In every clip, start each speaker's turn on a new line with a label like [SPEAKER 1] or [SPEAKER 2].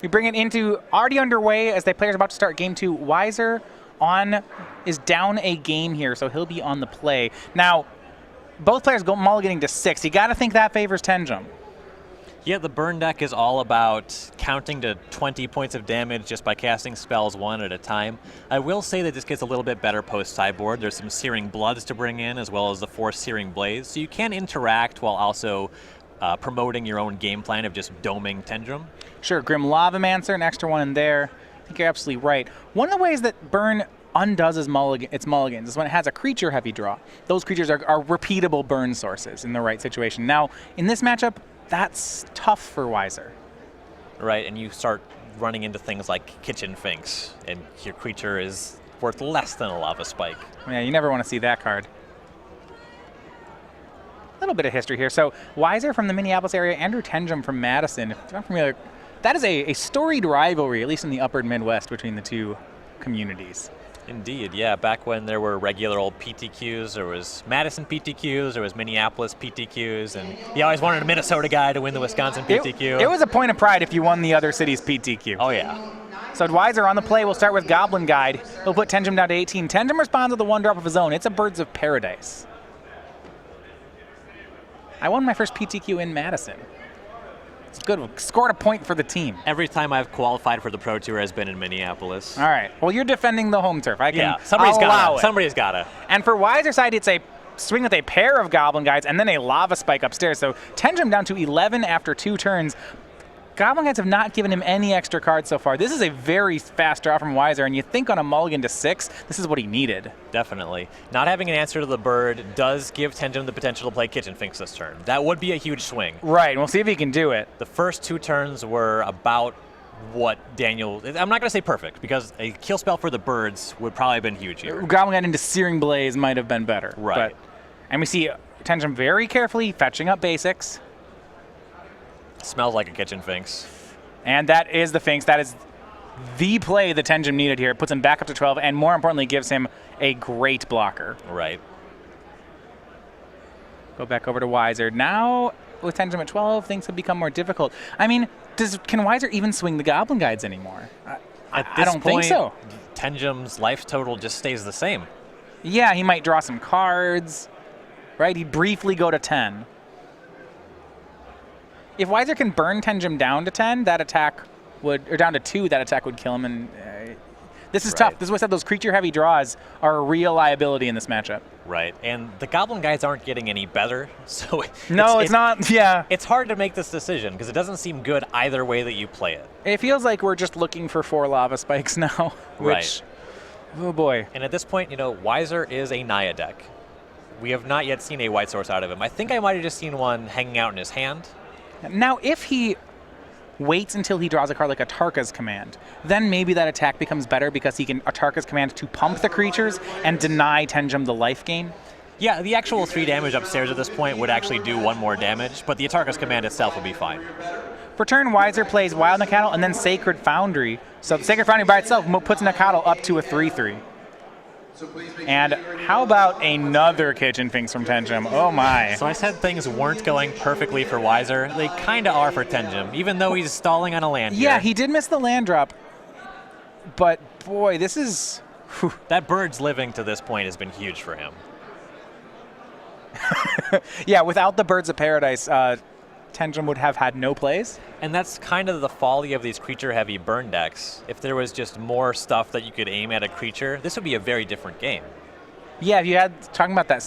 [SPEAKER 1] We bring it into already underway as the players are about to start game 2. Weiser is down a game here, so he'll be on the play. Now, both players go mulliganing to 6. You got to think that favors Tenjum.
[SPEAKER 2] Yeah, the burn deck is all about counting to 20 points of damage just by casting spells one at a time. I will say that this gets a little bit better post-sideboard. There's some Searing Bloods to bring in, as well as the 4 Searing Blades. So you can interact while also promoting your own game plan of just doming Tenjum.
[SPEAKER 1] Sure, Grim Lavamancer, an extra one in there. I think you're absolutely right. One of the ways that burn undoes its mulligans is when it has a creature heavy draw. Those creatures are repeatable burn sources in the right situation. Now, in this matchup, that's tough for Weiser.
[SPEAKER 2] Right, and you start running into things like Kitchen Finks, and your creature is worth less than a Lava Spike.
[SPEAKER 1] Yeah, you never want to see that card. A little bit of history here. So Weiser from the Minneapolis area, Andrew Tenjum from Madison. If you're not familiar, that is a storied rivalry, at least in the upper Midwest, between the two communities.
[SPEAKER 2] Indeed, yeah. Back when there were regular old PTQs, there was Madison PTQs, there was Minneapolis PTQs, and you always wanted a Minnesota guy to win the Wisconsin PTQ.
[SPEAKER 1] It was a point of pride if you won the other city's PTQ.
[SPEAKER 2] Oh, yeah.
[SPEAKER 1] So Weiser on the play. We'll start with Goblin Guide. He'll put Tenjum down to 18. Tenjum responds with a 1-drop of his own. It's a Birds of Paradise. I won my first PTQ in Madison. It's good. Scored a point for the team.
[SPEAKER 2] Every time I've qualified for the Pro Tour has been in Minneapolis.
[SPEAKER 1] All right. Well, you're defending the home turf.
[SPEAKER 2] Somebody's got to.
[SPEAKER 1] And for Weiser side, it's a swing with a pair of Goblin Guides and then a Lava Spike upstairs. So Tenjum down to 11 after 2 turns. Goblin Guides have not given him any extra cards so far. This is a very fast draw from Weiser, and you think on a mulligan to 6, this is what he needed.
[SPEAKER 2] Definitely. Not having an answer to the bird does give Tenjum the potential to play Kitchen Finks this turn. That would be a huge swing.
[SPEAKER 1] Right, and we'll see if he can do it.
[SPEAKER 2] The first 2 turns were about what Daniel... I'm not going to say perfect, because a kill spell for the birds would probably have been huge here.
[SPEAKER 1] Goblin Guide into Searing Blaze might have been better.
[SPEAKER 2] Right.
[SPEAKER 1] And we see Tenjum very carefully fetching up basics.
[SPEAKER 2] Smells like a Kitchen Finks.
[SPEAKER 1] And that is the Finks. That is the play that Tenjum needed here. It puts him back up to 12, and more importantly, gives him a great blocker.
[SPEAKER 2] Right.
[SPEAKER 1] Go back over to Weiser. Now, with Tenjum at 12, things have become more difficult. I mean, can Weiser even swing the Goblin Guides anymore? I don't think so.
[SPEAKER 2] Tenjum's life total just stays the same.
[SPEAKER 1] Yeah, he might draw some cards, right? He'd briefly go to 10. If Weiser can burn Tenjum down to 10, that attack would, or down to 2, that attack would kill him. And this is tough. This is what I said, those creature-heavy draws are a real liability in this matchup.
[SPEAKER 2] Right, and the Goblin Guides aren't getting any better, so
[SPEAKER 1] it's not. Yeah,
[SPEAKER 2] it's hard to make this decision because it doesn't seem good either way that you play it.
[SPEAKER 1] It feels like we're just looking for 4 Lava Spikes now. Which, oh boy.
[SPEAKER 2] And at this point, Weiser is a Naya deck. We have not yet seen a white source out of him. I think I might have just seen one hanging out in his hand.
[SPEAKER 1] Now, if he waits until he draws a card like Atarka's Command, then maybe that attack becomes better because he can Atarka's Command to pump the creatures and deny Tenjum the life gain.
[SPEAKER 2] Yeah, the actual 3 damage upstairs at this point would actually do 1 more damage, but the Atarka's Command itself would be fine.
[SPEAKER 1] For turn, Weiser plays Wild Nacatl and then Sacred Foundry. So the Sacred Foundry by itself puts Nacatl up to a 3/3. And how about another Kitchen Finks from Tenjum? Oh my.
[SPEAKER 2] So I said things weren't going perfectly for Weiser. They kind of are for Tenjum, even though he's stalling on a land here.
[SPEAKER 1] Yeah, he did miss the land drop. But boy, this is...
[SPEAKER 2] Whew. That bird's living to this point has been huge for him.
[SPEAKER 1] Yeah, without the Birds of Paradise, Tenjum would have had no plays.
[SPEAKER 2] And that's kind of the folly of these creature-heavy burn decks. If there was just more stuff that you could aim at a creature, this would be a very different game.
[SPEAKER 1] Yeah, if you had, talking about that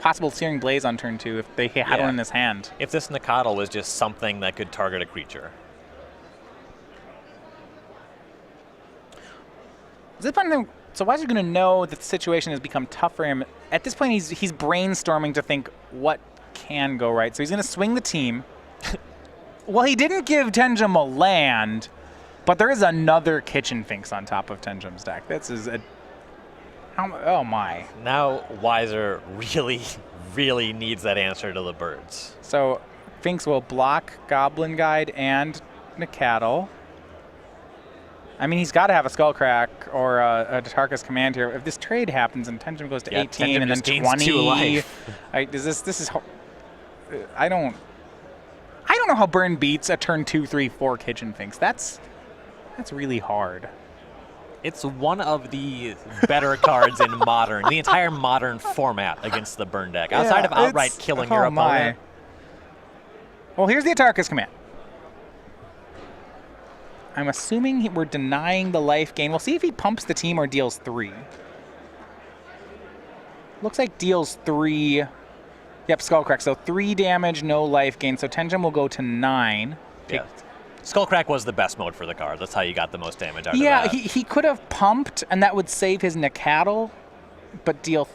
[SPEAKER 1] possible Searing Blaze on turn 2, if they had one in his hand.
[SPEAKER 2] If this Nacatl was just something that could target a creature.
[SPEAKER 1] So Weiser's going to know that the situation has become tough for him. At this point, he's brainstorming to think what can go right. So he's going to swing the team. Well, he didn't give Tenjum a land, but there is another Kitchen Finks on top of Tenjum's deck. This is a... Oh my.
[SPEAKER 2] Now Weiser really, really needs that answer to the birds.
[SPEAKER 1] So Finks will block Goblin Guide and Nacatl. I mean, he's got to have a Skullcrack or a Atarka's Command here. If this trade happens and Tenjum goes to 18 and then 20, I don't know how burn beats a turn 2, 3, 4 Kitchen Finks. That's That's really hard.
[SPEAKER 2] It's one of the better cards in Modern, the entire Modern format against the burn deck. Outside of outright killing your opponent.
[SPEAKER 1] Well, here's the Atarka's command. I'm assuming we're denying the life gain. We'll see if he pumps the team or deals 3. Looks like deals 3. Yep, Skullcrack. So 3 damage, no life gain. So Tenjum will go to 9.
[SPEAKER 2] Yeah. Skullcrack was the best mode for the card. That's how you got the most damage out of that.
[SPEAKER 1] Yeah, he could have pumped, and that would save his Nacatl, but deal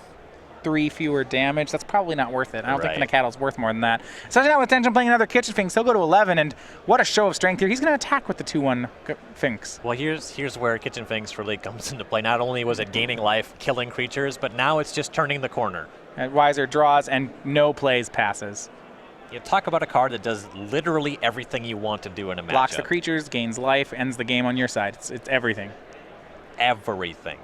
[SPEAKER 1] 3 fewer damage. That's probably not worth it. I don't think the Nacatl's worth more than that. Especially now with Tenjum playing another Kitchen Finks, he'll go to 11, and what a show of strength here. He's going to attack with the 2-1 Finks.
[SPEAKER 2] Well, here's where Kitchen Finks really comes into play. Not only was it gaining life, killing creatures, but now it's just turning the corner.
[SPEAKER 1] And Weiser draws, and no plays passes.
[SPEAKER 2] You talk about a card that does literally everything you want to do in a matchup.
[SPEAKER 1] Blocks the creatures, gains life, ends the game on your side. It's everything.
[SPEAKER 2] Everything.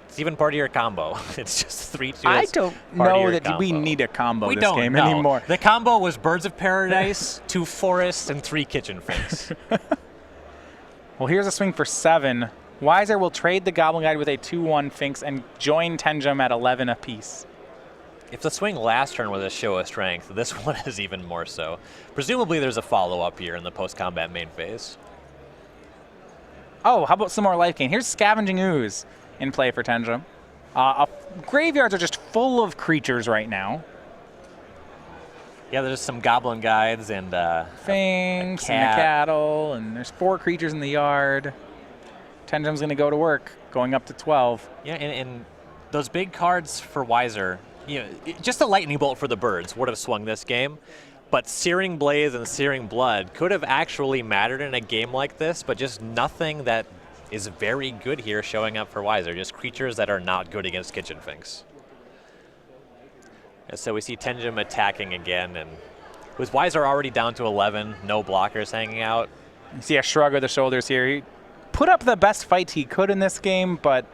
[SPEAKER 2] It's even part of your combo. It's just 3-2.
[SPEAKER 1] I don't know that we need a combo this game anymore.
[SPEAKER 2] The combo was Birds of Paradise, 2 Forests, and 3 Kitchen Finks.
[SPEAKER 1] Well, here's a swing for 7. Weiser will trade the Goblin Guide with a 2-1 Finks and join Tenjum at 11 apiece.
[SPEAKER 2] If the swing last turn was a show of strength, this one is even more so. Presumably there's a follow-up here in the post-combat main phase.
[SPEAKER 1] Oh, how about some more life gain? Here's Scavenging Ooze in play for Tenjum. Graveyards are just full of creatures right now.
[SPEAKER 2] Yeah, there's some Goblin Guides and
[SPEAKER 1] Finks and Nacatl, and there's 4 creatures in the yard. Tenjum's going to go to work, going up to 12.
[SPEAKER 2] Yeah, and those big cards for Weiser, just a lightning bolt for the birds would have swung this game, but Searing Blaze and Searing Blood could have actually mattered in a game like this, but just nothing that is very good here showing up for Weiser, just creatures that are not good against Kitchen Finks. And so we see Tenjum attacking again, and with Weiser already down to 11, no blockers hanging out.
[SPEAKER 1] You see a shrug of the shoulders here. He put up the best fight he could in this game, but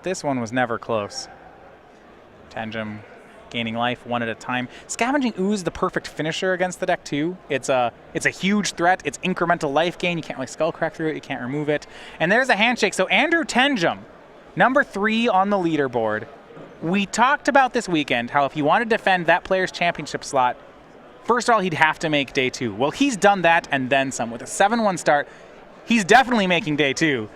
[SPEAKER 1] this one was never close. Tenjum gaining life 1 at a time. Scavenging Ooze the perfect finisher against the deck too. It's a huge threat. It's incremental life gain. You can't really Skullcrack through it. You can't remove it. And there's a handshake. So Andrew Tenjum, number 3 on the leaderboard. We talked about this weekend how if he wanted to defend that player's championship slot, first of all, he'd have to make day 2. Well, he's done that and then some. With a 7-1 start, he's definitely making day 2.